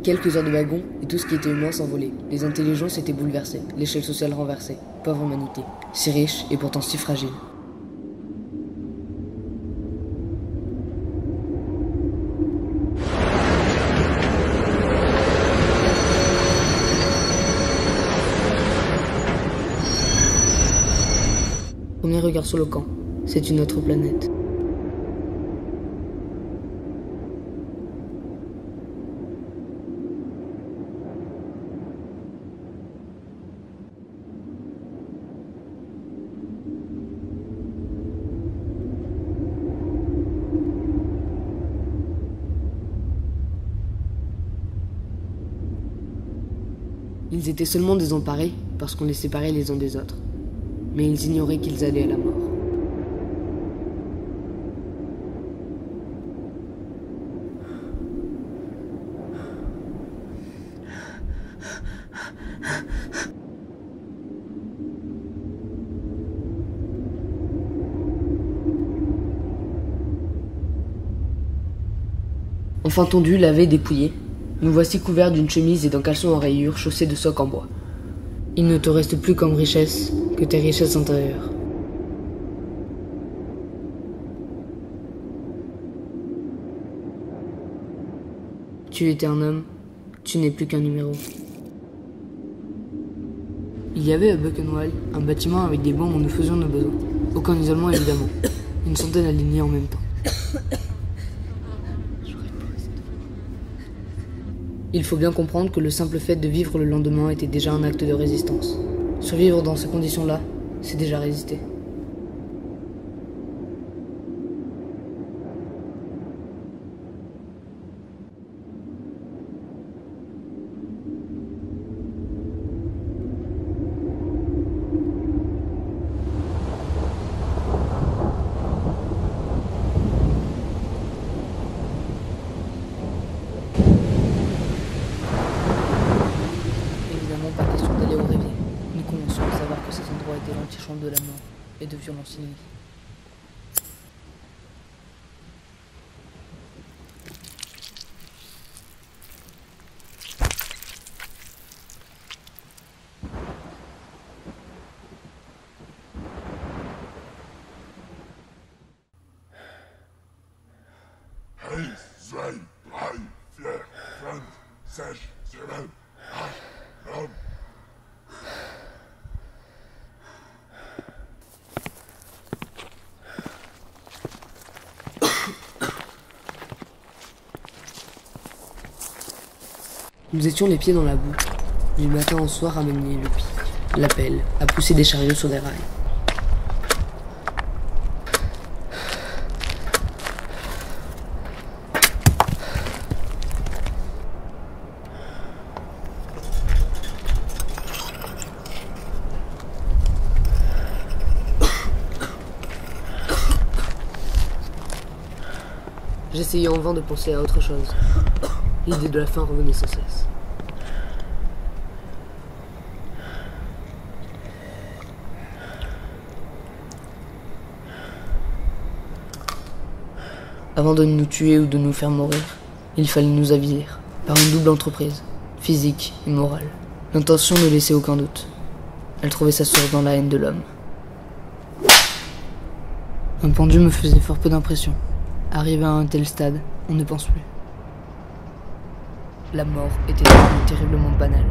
Quelques heures de wagon, et tout ce qui était humain s'envolait. Les intelligences étaient bouleversées, l'échelle sociale renversée. Pauvre humanité, si riche et pourtant si fragile. Premier regard sur le camp, c'est une autre planète. Ils étaient seulement désemparés parce qu'on les séparait les uns des autres. Mais ils ignoraient qu'ils allaient à la mort. Enfin tondu, lavé, dépouillé, nous voici couverts d'une chemise et d'un caleçon en rayures chaussés de socs en bois. Il ne te reste plus comme richesse que tes richesses intérieures. Tu étais un homme, tu n'es plus qu'un numéro. Il y avait à Buchenwald un bâtiment avec des bancs où nous faisions nos besoins. Aucun isolement évidemment. Une centaine alignés en même temps. Il faut bien comprendre que le simple fait de vivre le lendemain était déjà un acte de résistance. Survivre dans ces conditions-là, c'est déjà résister. Pas question d'aller au réveil. Nous commençons à savoir que ces endroits étaient l'antichambre de la mort et de violences inouïes. Nous étions les pieds dans la boue. Du matin au soir à manier le pic, la pelle, à pousser des chariots sur des rails. J'essayais en vain de penser à autre chose. L'idée de la faim revenait sans cesse. Avant de nous tuer ou de nous faire mourir, il fallait nous avilir, par une double entreprise, physique et morale. L'intention ne laissait aucun doute. Elle trouvait sa source dans la haine de l'homme. Un pendu me faisait fort peu d'impression. Arrivé à un tel stade, on ne pense plus. La mort était devenue terriblement banale.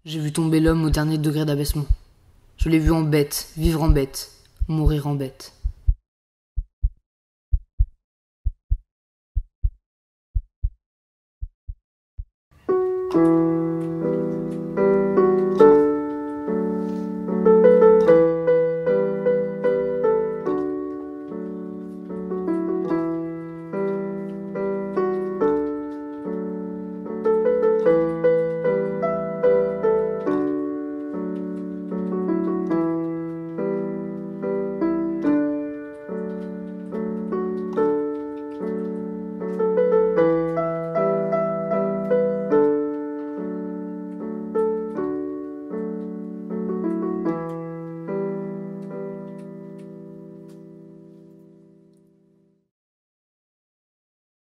J'ai vu tomber l'homme au dernier degré d'abaissement. Je l'ai vu en bête, vivre en bête, mourir en bête.